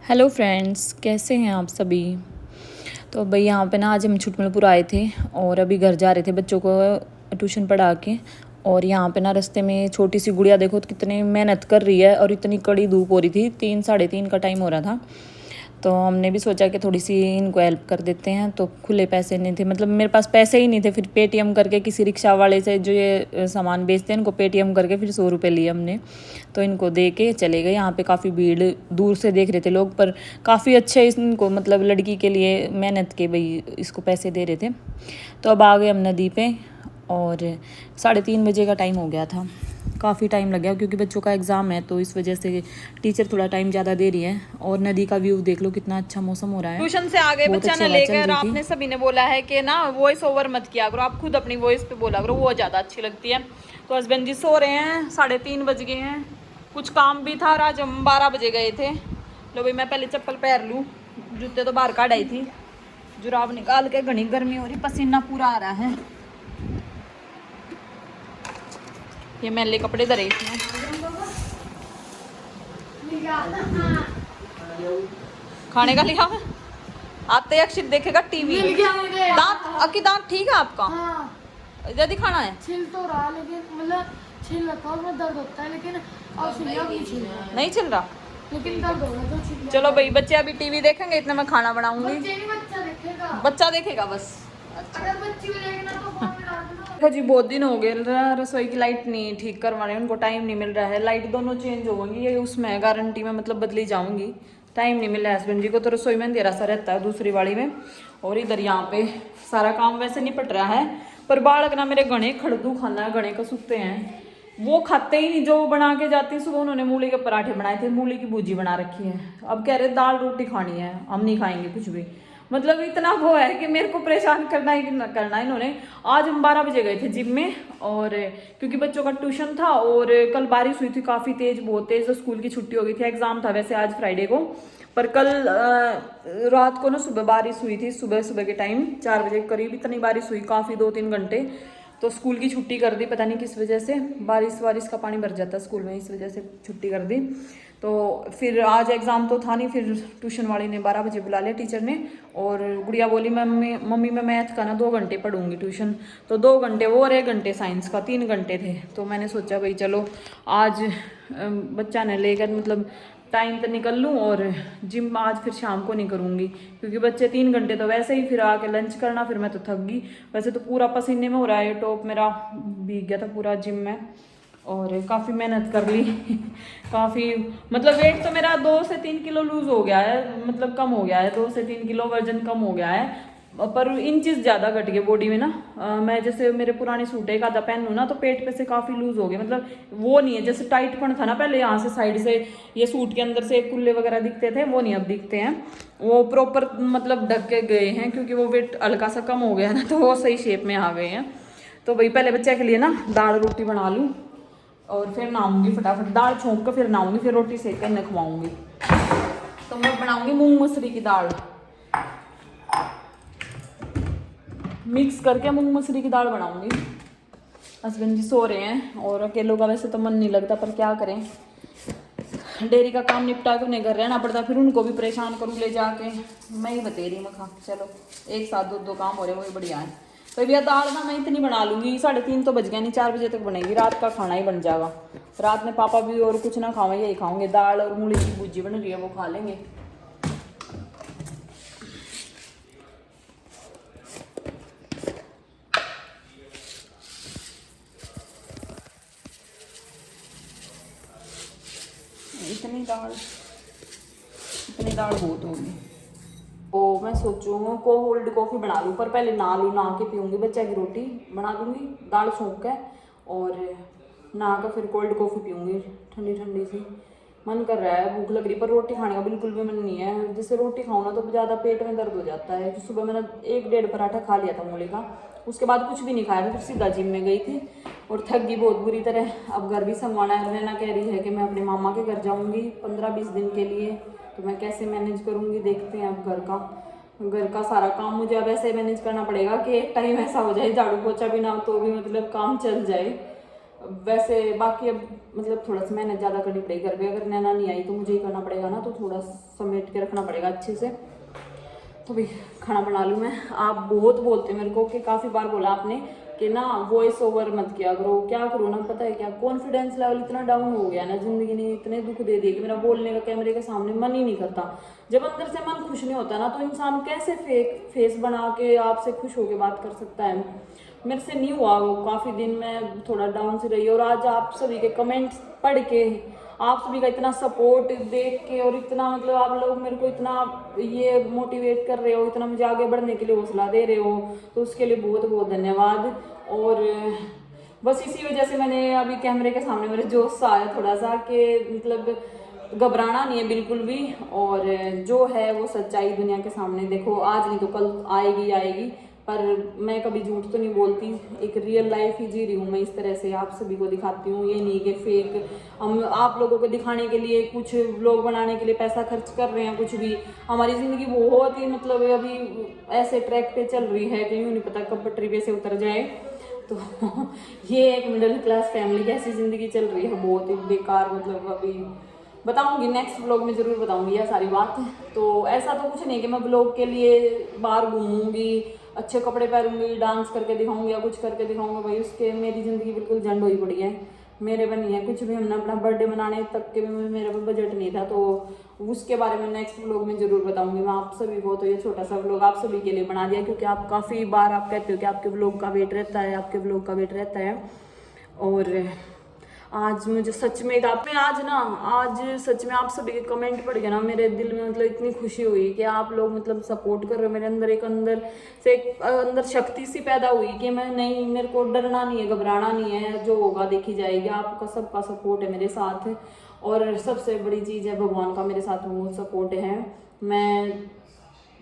Hello friends, कैसे हैं आप सभी। तो भाई यहाँ पे ना आज हम छुटमलपुर आए थे और अभी घर जा रहे थे बच्चों को ट्यूशन पढ़ा के। और यहाँ पे ना रास्ते में छोटी सी गुड़िया देखो तो कितनी मेहनत कर रही है और इतनी कड़ी धूप हो रही थी, 3 साढ़े 3 का टाइम हो रहा था। तो हमने भी सोचा कि थोड़ी सी इनको हेल्प कर देते हैं। तो खुले पैसे नहीं थे, मतलब मेरे पास पैसे ही नहीं थे। फिर पेटीएम करके किसी रिक्शा वाले से जो ये सामान बेचते हैं इनको पेटीएम करके फिर 100 रुपये लिए हमने। तो इनको दे के चले गए। यहाँ पे काफ़ी भीड़, दूर से देख रहे थे लोग, पर काफ़ी अच्छे इनको मतलब लड़की के लिए मेहनत के भाई इसको पैसे दे रहे थे। तो अब आ गए हम नदी पे और 3:30 बजे का टाइम हो गया था। काफ़ी टाइम लग गया क्योंकि बच्चों का एग्ज़ाम है, तो इस वजह से टीचर थोड़ा टाइम ज़्यादा दे रही है। और नदी का व्यू देख लो, कितना अच्छा मौसम हो रहा है। ट्यूशन से आ गए बच्चा न लेकर, आपने सभी ने बोला है कि ना वॉइस ओवर मत किया करो, आप खुद अपनी वॉइस पे बोला करो, वो ज़्यादा अच्छी लगती है। तो हस्बैंड जी सो रहे हैं, 3:30 बज गए हैं। कुछ काम भी था और आज हम 12 बजे गए थे। लो भाई मैं पहले चप्पल पहन लूँ, जूते तो बाहर काट आई थी, जुराब निकाल के, घनी गर्मी हो रही, पसीना पूरा आ रहा है। ये मैले कपड़े धरे इसमें। खाने का लिया आते अक्षित देखेगा टीवी। दांत अकी दांत ठीक है आपका? हाँ। इधर दिखाना है। छिल तो रहा लेकिन मतलब छिल रखा उसमें दर्द होता है, लेकिन अब छिल नहीं चल रहा, लेकिन दर्द हो रहा तो छिल। चलो भाई बच्चे अभी टीवी देखेंगे, इतना मैं खाना बनाऊंगी। बच्चे नहीं, बच्चा देखेगा। बच्चा देखेगा बस। अगर बच्ची को देखना तो फोन में डाल दो। देखो जी बहुत दिन हो गए, रसोई की लाइट नहीं ठीक करवा रहे, उनको टाइम नहीं मिल रहा है। लाइट दोनों चेंज होंगी, ये उसमें है गारंटी में, मतलब बदली जाऊंगी। टाइम नहीं मिला हस्बैंड जी को, तो रसोई में अंधेरा सा रहता है दूसरी वाली में। और इधर यहाँ पे सारा काम वैसे निपट रहा है, पर बालक ना मेरे गणे खड़दू खाना है, गणे का सूखते हैं, वो खाते ही नहीं। जो बना के जाती सुबह, उन्होंने मूली के पराठे बनाए थे, मूली की भुजी बना रखी है। अब कह रहे दाल रोटी खानी है, हम नहीं खाएंगे कुछ भी। मतलब इतना वो है कि मेरे को परेशान करना ही करना इन्होंने। आज हम 12 बजे गए थे जिम में, और क्योंकि बच्चों का ट्यूशन था और कल बारिश हुई थी काफ़ी तेज, बहुत तेज, तो स्कूल की छुट्टी हो गई थी। एग्जाम था वैसे आज फ्राइडे को, पर कल रात को ना सुबह बारिश हुई थी, सुबह सुबह के टाइम 4 बजे के करीब इतनी बारिश हुई, काफ़ी 2-3 घंटे। तो स्कूल की छुट्टी कर दी, पता नहीं किस वजह से, बारिश का पानी भर जाता स्कूल में, इस वजह से छुट्टी कर दी। तो फिर आज एग्ज़ाम तो था नहीं, फिर ट्यूशन वाली ने 12 बजे बुला लिया टीचर ने। और गुड़िया बोली मम्मी मैं मैथ का ना 2 घंटे पढ़ूंगी ट्यूशन। तो 2 घंटे वो और 1 घंटे साइंस का, 3 घंटे थे। तो मैंने सोचा भाई चलो आज बच्चा ने लेकर मतलब टाइम तो निकल लूँ, और जिम आज फिर शाम को नहीं करूँगी क्योंकि बच्चे 3 घंटे तो वैसे ही, फिर आके लंच करना, फिर मैं तो थक गई। वैसे तो पूरा पसीने में हो रहा है, टॉप मेरा भीग गया था पूरा जिम में, और काफ़ी मेहनत कर ली काफ़ी, मतलब वेट तो मेरा 2 से 3 किलो लूज़ हो गया है, मतलब कम हो गया है, 2 से 3 किलो वजन कम हो गया है। पर इंचेस ज़्यादा घट गए बॉडी में ना। मैं जैसे मेरे पुराने सूट एक आधा पहनूँ ना, तो पेट पे से काफ़ी लूज़ हो गए, मतलब वो नहीं है जैसे टाइटपन था ना पहले, यहाँ से साइड से ये सूट के अंदर से कुल्ले वगैरह दिखते थे, वो नहीं अब दिखते हैं। वो प्रॉपर मतलब ढक के गए हैं, क्योंकि वो वेट हल्का सा कम हो गया ना, तो वो सही शेप में आ गए हैं। तो भाई पहले बच्चे के लिए ना दाल रोटी बना लूँ, और फिर नहाऊंगी फटाफट, दाल छोंक कर फिर नहाऊंगी, फिर रोटी सेक कर खवाऊंगी। तो मैं बनाऊंगी मूंग मसूरी की दाल, मिक्स करके मूंग मसूरी की दाल बनाऊंगी। हस्बैंड जी सो रहे हैं, और अकेलों का वैसे तो मन नहीं लगता, पर क्या करें, डेयरी का काम निपटा के उन्हें घर रहना पड़ता, फिर उनको भी परेशान करूँ ले जाके। मैं ही बतेरी मखा, चलो एक साथ दो काम हो रहे, वही बढ़िया है। तो भैया दाल ना मैं इतनी बना लूँगी, 3:30 तो बज गया, नहीं 4 बजे तक बनेगी, रात का खाना ही बन जाएगा। रात में पापा भी और कुछ ना खाओ, यही खाओगे, दाल और मूली की भुजी बन रही है, वो खा लेंगे। इतनी दाल बहुत होगी। तो मैं सोचूँ को कोल्ड कॉफ़ी बना लूँ, पर पहले नहा लूँ, नहा के पीऊँगी, बच्चे की रोटी बना दूँगी, दाल छोंक के, और नहा कर फिर कोल्ड कॉफ़ी पीऊँगी, ठंडी ठंडी सी। मन कर रहा है, भूख लग रही, पर रोटी खाने का बिल्कुल भी मन नहीं है। जैसे रोटी खाऊँ ना तो ज़्यादा पेट में दर्द हो जाता है। तो सुबह मैंने 1-1.5 पराठा खा लिया था मूली का, उसके बाद कुछ भी नहीं खाया था, फिर सीधा जिम में गई थी और थक गई बहुत बुरी तरह। अब घर भी संभालना है, नैना कह रही है कि मैं अपने मामा के घर जाऊँगी 15-20 दिन के लिए, तो मैं कैसे मैनेज करूँगी, देखते हैं। अब घर का सारा काम मुझे अब ऐसे मैनेज करना पड़ेगा कि एक टाइम ऐसा हो जाए झाड़ू पोछा भी ना हो तो भी मतलब काम चल जाए। वैसे बाकी अब मतलब थोड़ा सा मेहनत ज़्यादा करनी पड़ेगी घर पे, अगर नैना नहीं आई तो मुझे ही करना पड़ेगा ना, तो थोड़ा समेट के रखना पड़ेगा अच्छे से। तो भाई खाना बना लूँ मैं। आप बहुत बोलते हैं मेरे को कि काफ़ी बार बोला आपने कि ना वॉइस ओवर मत किया करो, क्या करो ना, पता है क्या, कॉन्फिडेंस लेवल इतना डाउन हो गया ना, जिंदगी ने इतने दुख दे दिए कि मेरा बोलने का कैमरे के सामने मन ही नहीं करता। जब अंदर से मन खुश नहीं होता ना, तो इंसान कैसे फेक फेस बना के आपसे खुश होके बात कर सकता है। मेरे से नहीं हुआ वो, काफ़ी दिन में थोड़ा डाउन से रही, और आज आप सभी के कमेंट्स पढ़ के, आप सभी का इतना सपोर्ट देख के, और इतना मतलब आप लोग मेरे को इतना ये मोटिवेट कर रहे हो, इतना मुझे आगे बढ़ने के लिए हौसला दे रहे हो, तो उसके लिए बहुत बहुत धन्यवाद। और बस इसी वजह से मैंने अभी कैमरे के सामने मेरे जोश सा आया थोड़ा सा, कि मतलब घबराना नहीं है बिल्कुल भी, और जो है वो सच्चाई दुनिया के सामने देखो, आज नहीं तो कल आएगी आएगी, पर मैं कभी झूठ तो नहीं बोलती, एक रियल लाइफ ही जी रही हूँ मैं इस तरह से, आप सभी को दिखाती हूँ, ये नहीं कि फेक हम आप लोगों को दिखाने के लिए कुछ व्लॉग बनाने के लिए पैसा खर्च कर रहे हैं, कुछ भी। हमारी ज़िंदगी बहुत ही मतलब अभी ऐसे ट्रैक पे चल रही है कि यूँ नहीं पता कब पटरी पे से उतर जाए। तो ये एक मिडिल क्लास फैमिली की ऐसी ज़िंदगी चल रही है, बहुत ही बेकार, मतलब अभी बताऊंगी नेक्स्ट व्लॉग में ज़रूर बताऊंगी यह सारी बात। तो ऐसा तो कुछ नहीं कि मैं व्लॉग के लिए बाहर घूमूंगी, अच्छे कपड़े पहनूंगी, डांस करके दिखाऊंगी या कुछ करके दिखाऊंगी, भाई उसके मेरी ज़िंदगी बिल्कुल झंड हुई पड़ी है, मेरे पे नहीं है कुछ भी। हमने अपना बर्थडे मनाने तक के भी मेरे पे बजट नहीं था, तो उसके बारे में नेक्स्ट व्लॉग में ज़रूर बताऊंगी मैं आप सभी को। तो ये छोटा सा व्लॉग आप सभी के लिए बना दिया, क्योंकि आप काफ़ी बार आप कहते हो कि आपके व्लॉग का वेट रहता है, आपके व्लॉग का वेट रहता है। और आज मुझे सच में आज सच में आप सभी के कमेंट पढ़ के ना मेरे दिल में मतलब इतनी खुशी हुई कि आप लोग मतलब सपोर्ट कर रहे हो। मेरे अंदर एक अंदर शक्ति सी पैदा हुई कि मैं नहीं, मेरे को डरना नहीं है, घबराना नहीं है, जो होगा देखी जाएगी। आपका सबका सपोर्ट है मेरे साथ, और सबसे बड़ी चीज़ है भगवान का मेरे साथ वो सपोर्ट है। मैं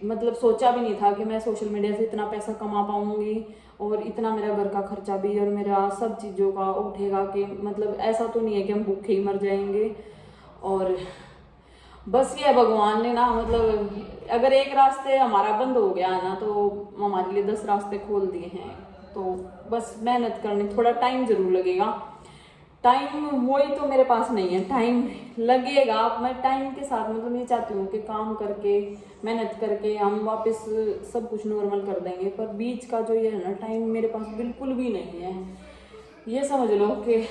मतलब सोचा भी नहीं था कि मैं सोशल मीडिया से इतना पैसा कमा पाऊंगी, और इतना मेरा घर का खर्चा भी और मेरा सब चीज़ों का उठेगा, कि मतलब ऐसा तो नहीं है कि हम भूखे ही मर जाएंगे। और बस ये भगवान ने ना मतलब अगर एक रास्ते हमारा बंद हो गया ना, तो हमारे लिए 10 रास्ते खोल दिए हैं। तो बस मेहनत करनी, थोड़ा टाइम ज़रूर लगेगा, टाइम वही तो मेरे पास नहीं है, टाइम लगेगा। मैं टाइम के साथ मतलब ये चाहती हूँ कि काम करके मेहनत करके हम वापस सब कुछ नॉर्मल कर देंगे, पर बीच का जो ये है ना टाइम मेरे पास बिल्कुल भी नहीं है। ये समझ लो कि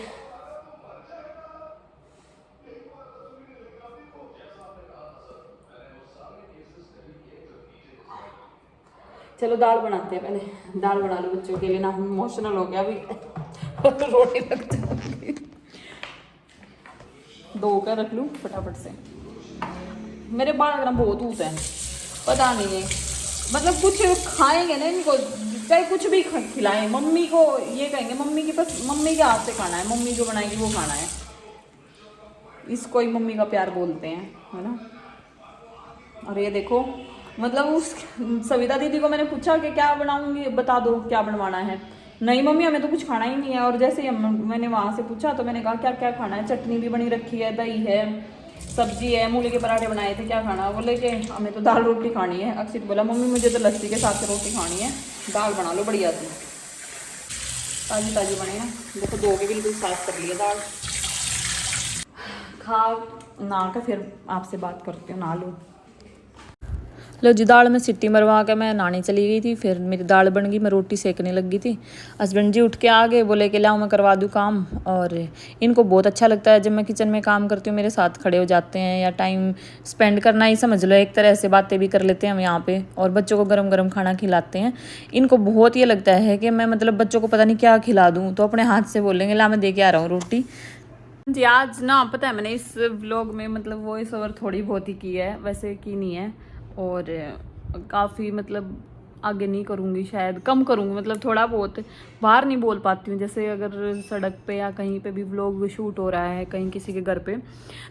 चलो दाल बनाते हैं, पहले दाल बना लो बच्चों के लिए ना, हम इमोशनल हो गया अभी रोटी लग जाएगी, धो कर रख लूँ फटाफट से। मेरे बाल ना बहुत होते हैं, पता नहीं है, मतलब कुछ खाएंगे ना इनको, चाहे कुछ भी खिलाएं, मम्मी को ये कहेंगे मम्मी के पास, मम्मी के हाथ से खाना है, मम्मी जो बनाएगी वो खाना है, इसको ही मम्मी का प्यार बोलते हैं, है ना। और ये देखो मतलब उस सविता दीदी को मैंने पूछा कि क्या बनाऊंगी, बता दो क्या बनवाना है, नहीं मम्मी हमें तो कुछ खाना ही नहीं है। और जैसे ही मैंने वहाँ से पूछा तो मैंने कहा क्या क्या खाना है, चटनी भी बनी रखी है, दही है, सब्जी है, मूली के पराठे बनाए थे, क्या खाना, बोले कि हमें तो दाल रोटी खानी है। अक्षित बोला मम्मी मुझे तो लस्सी के साथ रोटी खानी है, दाल बना लो बढ़िया सी, ताज़ी ताज़ी बने ना। देखो धो के बिल्कुल साफ कर लिया दाल, खा ना के फिर आपसे बात करती हूँ, ना लूँ। लो जी दाल में सीटी मरवा के मैं नहाने चली गई थी, फिर मेरी दाल बन गई, मैं रोटी सेकने लगी थी। हस्बैंड जी उठ के आ गए, बोले कि लाओ मैं करवा दूँ काम। और इनको बहुत अच्छा लगता है जब मैं किचन में काम करती हूँ, मेरे साथ खड़े हो जाते हैं, या टाइम स्पेंड करना ही समझ लो एक तरह से, बातें भी कर लेते हैं हम यहाँ पे, और बच्चों को गरम गरम खाना खिलाते हैं। इनको बहुत ये लगता है कि मैं मतलब बच्चों को पता नहीं क्या खिला दूँ, तो अपने हाथ से बोलेंगे ला मैं दे के आ रहा हूँ रोटी जी। आज ना पता है मैंने इस व्लॉग में मतलब वॉइस ओवर थोड़ी बहुत ही की है, वैसे की नहीं है, और काफ़ी मतलब आगे नहीं करूँगी, शायद कम करूँगी, मतलब थोड़ा बहुत बाहर नहीं बोल पाती हूँ। जैसे अगर सड़क पे या कहीं पे भी व्लॉग शूट हो रहा है कहीं किसी के घर पे,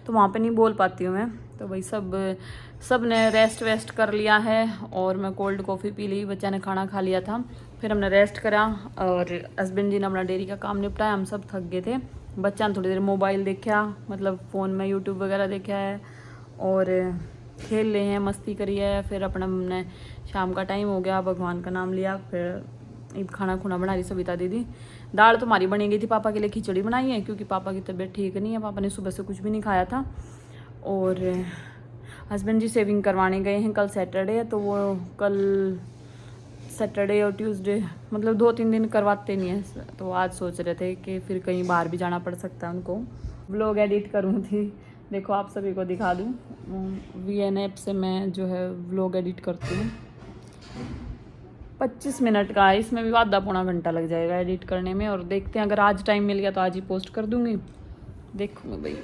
तो वहाँ पे नहीं बोल पाती हूँ मैं। तो भाई सब ने रेस्ट वेस्ट कर लिया है, और मैं कोल्ड कॉफ़ी पी ली, बच्चा ने खाना खा लिया था, फिर हमने रेस्ट करा, और हस्बैंड जी ने अपना डेयरी का काम निपटाया, हम सब थक गए थे। बच्चा ने थोड़ी देर मोबाइल देखा, मतलब फ़ोन में यूट्यूब वगैरह देखा है, और खेल ले हैं, मस्ती करी है। फिर अपना हमने शाम का टाइम हो गया, भगवान का नाम लिया, फिर खाना खुना बना रही सविता दीदी। दाल तो हमारी बनी गई थी, पापा के लिए खिचड़ी बनाई है क्योंकि पापा की तबीयत ठीक नहीं है, पापा ने सुबह से कुछ भी नहीं खाया था। और हस्बैंड जी शेविंग करवाने गए हैं, कल सैटरडे है तो वो कल सैटरडे और ट्यूसडे मतलब 2-3 दिन करवाते नहीं है, तो आज सोच रहे थे कि फिर कहीं बाहर भी जाना पड़ सकता है उनको। व्लॉग एडिट करूँ थी, देखो आप सभी को दिखा दूँ, VN ऐप से मैं जो है व्लॉग एडिट करती हूँ। 25 मिनट का है, इसमें भी आधा पौना घंटा लग जाएगा एडिट करने में। और देखते हैं, अगर आज टाइम मिल गया तो आज ही पोस्ट कर दूँगी। देखूँगी भाई,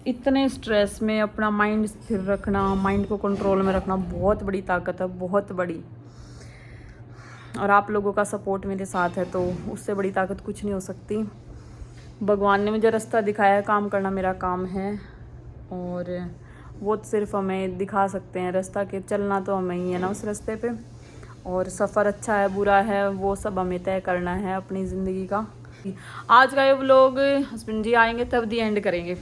इतने स्ट्रेस में अपना माइंड स्थिर रखना, माइंड को कंट्रोल में रखना बहुत बड़ी ताकत है, बहुत बड़ी। और आप लोगों का सपोर्ट मेरे साथ है तो उससे बड़ी ताकत कुछ नहीं हो सकती। भगवान ने मुझे रास्ता दिखाया है, काम करना मेरा काम है और वो सिर्फ हमें दिखा सकते हैं रास्ता, के चलना तो हमें ही है ना उस रास्ते पे। और सफ़र अच्छा है बुरा है वो सब हमें तय करना है अपनी ज़िंदगी का। आज का ये व्लॉग हस्बैंड जी आएंगे तब दी एंड करेंगे।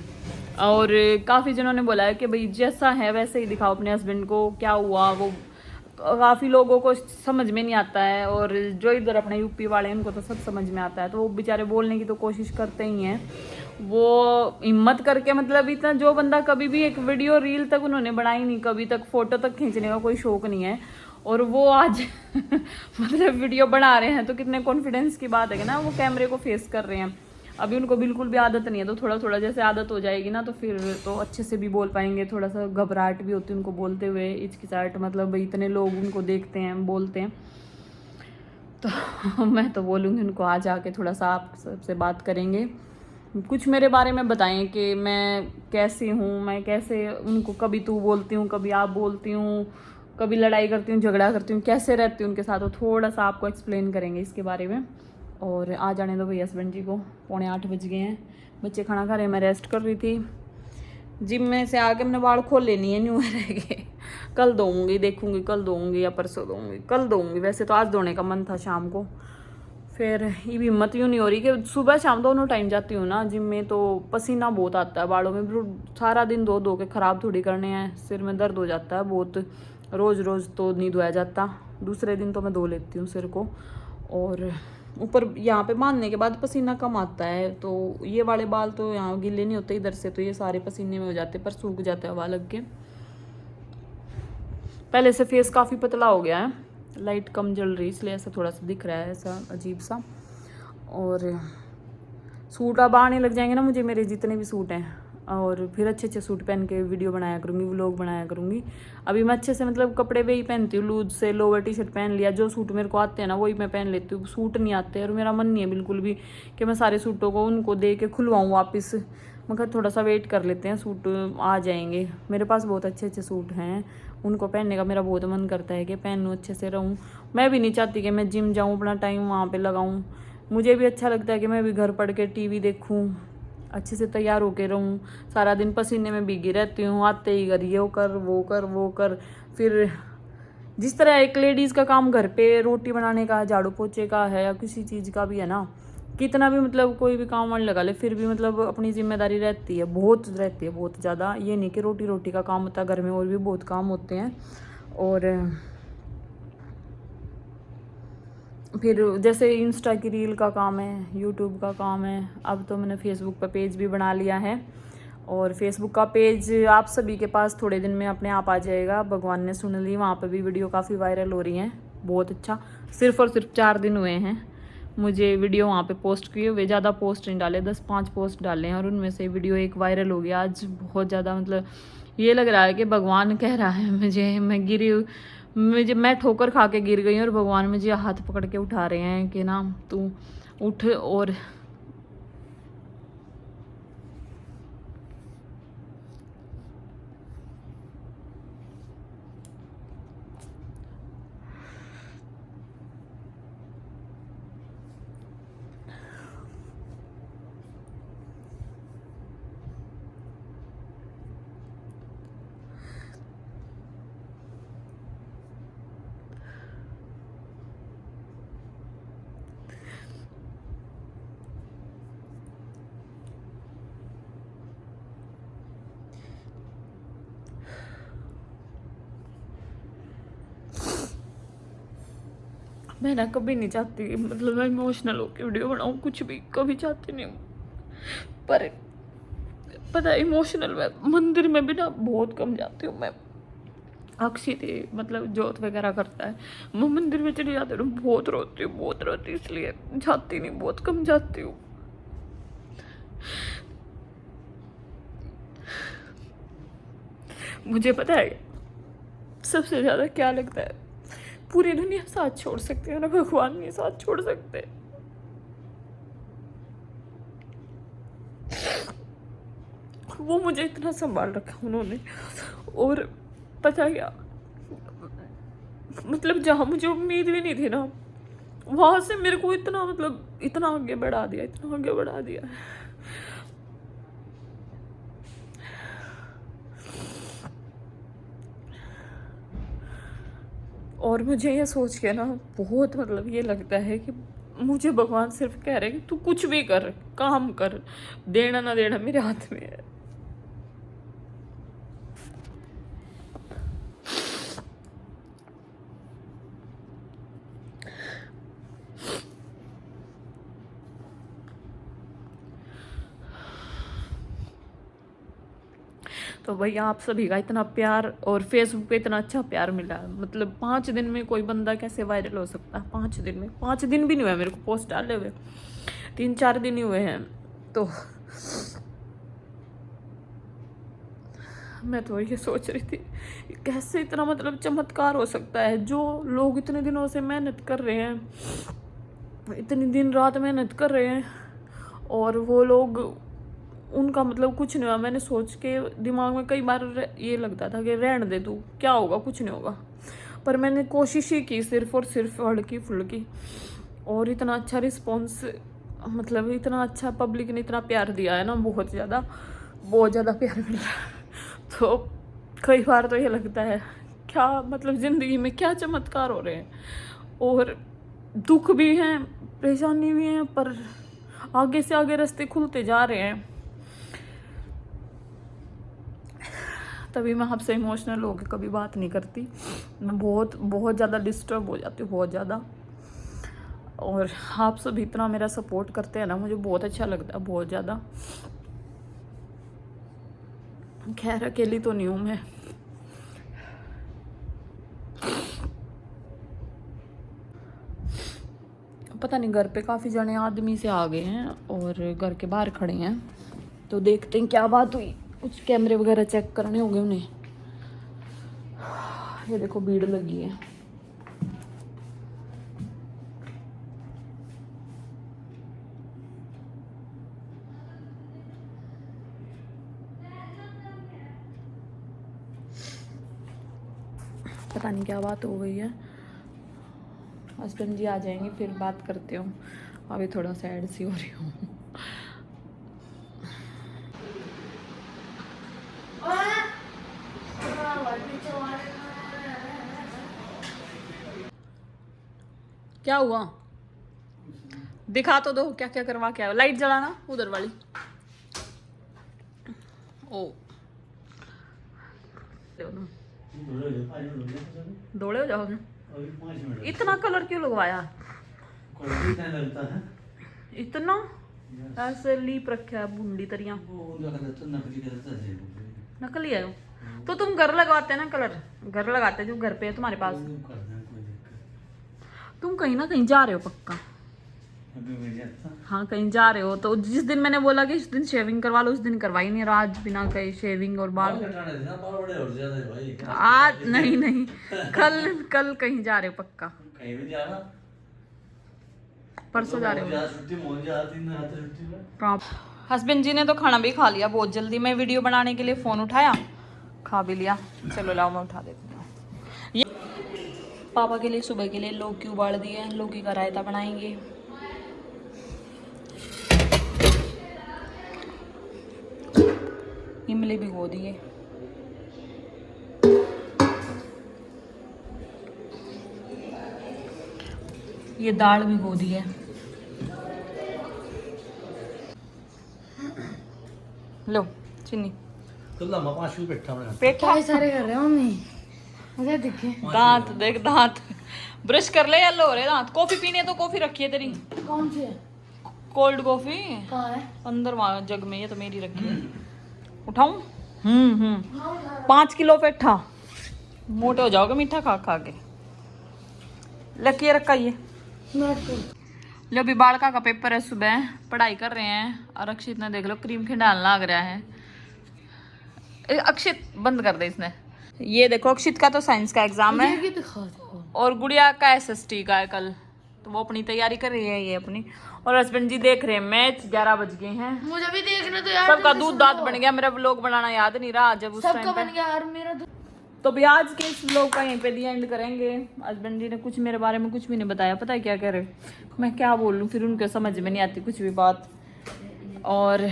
और काफ़ी जनों ने बोला है कि भाई जैसा है वैसे ही दिखाओ अपने हस्बैंड को, क्या हुआ वो काफ़ी लोगों को समझ में नहीं आता है। और जो इधर अपने यूपी वाले हैं उनको तो सब समझ में आता है, तो वो बेचारे बोलने की तो कोशिश करते ही हैं। वो हिम्मत करके मतलब इतना, जो बंदा कभी भी एक वीडियो रील तक उन्होंने बनाई नहीं, कभी तक फोटो तक खींचने का कोई शौक नहीं है, और वो आज मतलब वीडियो बना रहे हैं तो कितने कॉन्फिडेंस की बात है कि ना, वो कैमरे को फेस कर रहे हैं। अभी उनको बिल्कुल भी आदत नहीं है, तो थोड़ा थोड़ा जैसे आदत हो जाएगी ना तो फिर तो अच्छे से भी बोल पाएंगे। थोड़ा सा घबराहट भी होती है उनको बोलते हुए, हिचकिचाहट, मतलब इतने लोग उनको देखते हैं बोलते हैं। तो मैं तो बोलूँगी उनको आज आके थोड़ा सा आप सबसे बात करेंगे, कुछ मेरे बारे में बताएं कि मैं कैसी हूँ, मैं कैसे उनको कभी तू बोलती हूँ, कभी आप बोलती हूँ, कभी लड़ाई करती हूँ, झगड़ा करती हूँ, कैसे रहती हूँ उनके साथ, तो थोड़ा सा आपको एक्सप्लेन करेंगे इसके बारे में। और आ जाने दो भैया हस्बैंड जी को, 7:45 बज गए हैं, बच्चे खाना खा रहे हैं, मैं रेस्ट कर रही थी। जिम में से आके मैंने बाल खोल लेनी है, न्यू रह गए, कल धोऊंगी, देखूंगी कल धोऊंगी या परसों धोऊंगी, कल धोऊंगी। वैसे तो आज धोने का मन था शाम को, फिर ये भी हिम्मत यूँ नहीं हो रही कि सुबह शाम दोनों टाइम जाती हूँ ना जिम में, तो पसीना बहुत आता है बालों में, सारा दिन धो धो के ख़राब थोड़ी करने हैं, सिर में दर्द हो जाता है बहुत। रोज़ रोज़ तो नहीं धोया जाता, दूसरे दिन तो मैं धो लेती हूँ सिर को। और ऊपर यहाँ पे बांधने के बाद पसीना कम आता है, तो ये वाले बाल तो यहाँ गीले नहीं होते इधर से, तो ये सारे पसीने में हो जाते, पर सूख जाते हैं हवा लग के। पहले से फेस काफ़ी पतला हो गया है, लाइट कम जल रही इसलिए ऐसा थोड़ा सा दिख रहा है, ऐसा अजीब सा। और सूट अब आने लग जाएंगे ना मुझे, मेरे जितने भी सूट हैं, और फिर अच्छे अच्छे सूट पहन के वीडियो बनाया करूँगी, व्लॉग बनाया करूँगी। अभी मैं अच्छे से मतलब कपड़े भी ही पहनती हूँ, लूज से लोअर टी शर्ट पहन लिया, जो सूट मेरे को आते हैं ना वही मैं पहन लेती हूँ। सूट नहीं आते और मेरा मन नहीं है बिल्कुल भी कि मैं सारे सूटों को उनको दे के खुलवाऊँ वापस, मगर थोड़ा सा वेट कर लेते हैं, सूट आ जाएंगे। मेरे पास बहुत अच्छे अच्छे सूट हैं, उनको पहनने का मेरा बहुत मन करता है कि पहनूँ, अच्छे से रहूँ। मैं भी नहीं चाहती कि मैं जिम जाऊँ, अपना टाइम वहाँ पे लगाऊँ। मुझे भी अच्छा लगता है कि मैं भी घर पढ़ के टीवी देखूँ, अच्छे से तैयार होके रहूँ। सारा दिन पसीने में भीगी रहती हूँ, आते ही घर ये कर वो कर वो कर। फिर जिस तरह एक लेडीज़ का काम घर पे रोटी बनाने का, झाड़ू पोछे का है, या किसी चीज़ का भी है ना, कितना भी मतलब कोई भी काम वाले लगा ले, फिर भी मतलब अपनी जिम्मेदारी रहती है, बहुत रहती है, बहुत ज़्यादा। ये नहीं कि रोटी रोटी का काम होता है, घर में और भी बहुत काम होते हैं। और फिर जैसे इंस्टा की रील का काम है, यूट्यूब का काम है, अब तो मैंने फेसबुक पर पेज भी बना लिया है, और फेसबुक का पेज आप सभी के पास थोड़े दिन में अपने आप आ जाएगा, भगवान ने सुन ली। वहाँ पर भी वीडियो काफ़ी वायरल हो रही हैं, बहुत अच्छा। सिर्फ और सिर्फ 4 दिन हुए हैं मुझे वीडियो वहाँ पे पोस्ट किए हुए, ज़्यादा पोस्ट नहीं डाले, 10-5 पोस्ट डाले हैं, और उनमें से वीडियो एक वायरल हो गया आज बहुत ज़्यादा। मतलब ये लग रहा है कि भगवान कह रहा है मुझे, मैं ठोकर खा के गिर गई और भगवान मुझे हाथ पकड़ के उठा रहे हैं कि ना तू उठ। और मैं ना कभी नहीं चाहती, मतलब मैं इमोशनल होकर वीडियो बनाऊँ, कुछ भी कभी चाहती नहीं हूँ। पर पता है इमोशनल में मंदिर में भी ना बहुत कम जाती हूँ मैं। अक्षय थी मतलब जोत वगैरह करता है, मैं मंदिर में चली जाती हूँ, बहुत रोती हूँ, बहुत रोती, इसलिए जाती नहीं, बहुत कम जाती हूँ। मुझे पता है सबसे ज्यादा क्या लगता है, पूरी दुनिया साथ छोड़ सकते हैं ना, भगवान नहीं साथ छोड़ सकते। वो मुझे इतना संभाल रखा उन्होंने, और पता क्या मतलब जहाँ मुझे उम्मीद भी नहीं थी ना, वहां से मेरे को इतना मतलब इतना आगे बढ़ा दिया, इतना आगे बढ़ा दिया। और मुझे ये सोच के ना बहुत मतलब ये लगता है कि मुझे भगवान सिर्फ कह रहे हैं कि तू कुछ भी कर, काम कर, देना ना देना मेरे हाथ में है। तो भैया आप सभी का इतना प्यार, और फेसबुक पे इतना अच्छा प्यार मिला, मतलब 5 दिन में कोई बंदा कैसे वायरल हो सकता है? 5 दिन में, 5 दिन भी नहीं हुए मेरे को पोस्ट डाले हुए, 3-4 दिन ही हुए हैं। तो मैं तो ये सोच रही थी कैसे इतना मतलब चमत्कार हो सकता है, जो लोग इतने दिनों से मेहनत कर रहे हैं, इतनी दिन रात मेहनत कर रहे हैं, और वो लोग उनका मतलब कुछ नहीं हुआ। मैंने सोच के दिमाग में कई बार ये लगता था कि रहने दे तू, क्या होगा, कुछ नहीं होगा, पर मैंने कोशिश ही की सिर्फ और सिर्फ हल्की फुल्की, और इतना अच्छा रिस्पॉन्स, मतलब इतना अच्छा पब्लिक ने इतना प्यार दिया है ना, बहुत ज़्यादा प्यार मिल रहा है। तो कई बार तो ये लगता है क्या मतलब ज़िंदगी में क्या चमत्कार हो रहे हैं, और दुख भी हैं, परेशानी भी है, पर आगे से आगे रास्ते खुलते जा रहे हैं। तभी मैं आपसे इमोशनल होकर कभी बात नहीं करती, मैं बहुत ज़्यादा डिस्टर्ब हो जाती हूँ, बहुत ज़्यादा। और आप सब इतना मेरा सपोर्ट करते हैं ना, मुझे बहुत अच्छा लगता है, बहुत ज़्यादा। खैर अकेली तो नहीं हूँ मैं। पता नहीं घर पे काफ़ी जने आदमी से आ गए हैं और घर के बाहर खड़े हैं, तो देखते हैं क्या बात हुई। कुछ कैमरे वगैरह चेक करने होंगे उन्हें। ये देखो भीड़ लगी है। पता नहीं क्या बात हो गई है। हस्बैंड जी आ जाएंगे फिर बात करते हूँ, अभी थोड़ा सैड सी हो रही हूँ। क्या हुआ दिखा तो दो, क्या क्या करवा के आए? लाइट जलाना उधर वाली। ओ दौड़े हो जाओगे। इतना कलर क्यों लगवाया? इतना ऐसे लीप रखा है बूंदी तरिया। नकली है तो तुम घर लगवाते ना कलर, घर लगाते जो घर पे है तुम्हारे पास। तुम कहीं ना कहीं जा रहे हो पक्का। हाँ कहीं जा रहे हो, तो जिस दिन मैंने बोला कि इस दिन शेविंग करवा लो, उस दिन करवाई नहीं, आज बिना कहीं शेविंग और बाल। आज नहीं कल कहीं जा रहे हो पक्का? परसों जा रहे हो? हस्बैंड जी ने तो खाना भी खा लिया बहुत जल्दी। मैं वीडियो बनाने के लिए फोन उठाया, खा भी लिया। चलो लाओ मैं उठा देती हूँ। ये पापा के लिए सुबह के लिए लौकी उबाल दी है, लौकी का रायता बनाएंगे। इमली भिगो दिए। ये दाल भिगो दी है। लो चीनी पेठा सारे कर रहे हो मम्मी, मुझे दिखे दांत देख, दांत ब्रश कर ले, येलो हो रहे दांत। कॉफी पीनी है तो कॉफी रखी है तेरी, कौन सी है? कोल्ड कॉफी कहाँ है? अंदर वहाँ जग में, ये तो मेरी रखी है। उठाऊं? 5 किलो पेठा, मोटे हो जाओगे मीठा खा खा के। लकी रखा ये लो। अभी बालका का पेपर है, सुबह पढ़ाई कर रहे हैं। और अक्षित ने देख लो क्रीम खिंडालना लग रहा है। अक्षित बंद कर दे इसने। ये देखो अक्षित का तो साइंस का एग्जाम है ये दिखा दो। और गुड़िया का एसएसटी का है कल, तो वो अपनी तैयारी कर रही है ये अपनी। और हस्बैंड जी देख रहे हैं मैच, 11 बज गए हैं। मुझे भी देखना तो यार। सबका दूध दांत बन गया, मेरा व्लॉग बनाना याद नहीं रहा जब उस सबका टाइम पे। बन गया यार मेरा तो। तो भी आज के इस व्लॉग का यहीं पे दी एंड करेंगे। हस्बैंड जी ने कुछ मेरे बारे में कुछ भी नहीं बताया, पता है क्या कह रहे, मैं क्या बोलूं, फिर उनके समझ में नहीं आती कुछ भी बात। और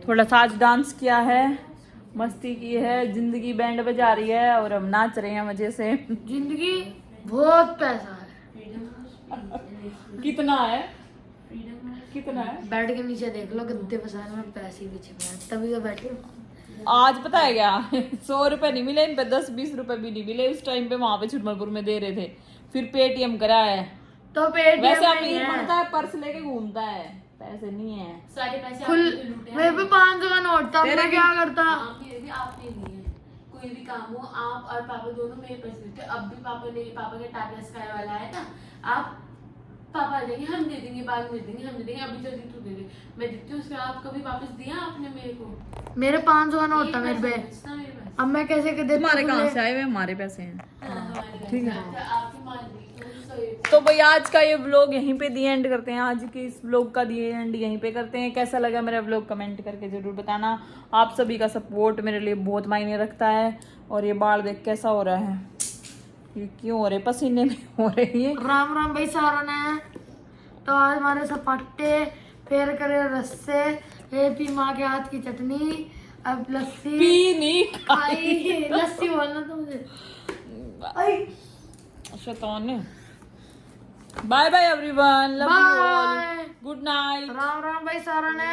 थोड़ा सा आज डांस किया है, मस्ती की है, जिंदगी बैंड बजा रही है और हम नाच रहे हैं मजे से। जिंदगी बहुत पैसा है। कितना है? कितना है? बेड के नीचे देख लो, गद्दे पसार में पैसे ही पीछे में, तभी तो बैठे हो। आज पता है क्या 100 रुपए नहीं मिले इन पे, 10-20 रुपए भी नहीं मिले उस टाइम पे, वहां पे छुटमलपुर में दे रहे थे। फिर पेटीएम करा है। तो पेट वैसे अमीर बनता है, पर्स लेके घूमता है, पैसे नहीं है। सारे पैसे फुल आपने लूटे हैं। मेरे पे 500 का नोट था, मैं क्या करता? मेरे भी आपने लिए हैं। कोई भी काम हो, आप और पापा दोनों मेरे पैसे देते हैं। अब भी पापा के टाटा स्काई वाला है ना, आप पापा आ जाएंगे, हम दे देंगे, बाद में दे देंगे, हम दे देंगे, अभी जल्दी तू दे दे, मैं देती हूँ। उसके बाद आप कभी वापस दिया आपने मेरे को? मेरे 500 का नोट था मेरे पे। बचता मेरे पास। अब मैं कैसे के देता? तुम्हारे कहाँ से आए हुए? हमारे पैसे हैं। ठीक है, आपकी मान ली तो तो भाई आज का ये व्लॉग यहीं पे दी एंड करते हैं। आज के इस व्लॉग का दी एंड यहीं पे करते हैं। कैसा लगा मेरा व्लॉग कमेंट करके जरूर बताना। आप सभी का सपोर्ट मेरे लिए बहुत मायने रखता है। और ये बाल देख कैसा हो रहा है, ये क्यों हो रहे, पसीने में हो रहे हैं। राम राम भाई सारा ने। तो आज हमारे सपाटे फेर करे रस्से, ये पी माँ के हाथ की चटनी, अब लस्सी पी नहीं आई। लस्सी बोलना तो मुझे आई। शैतान। Bye bye everyone, love you all, bye. Good night. Ram Ram भाई सारा ने।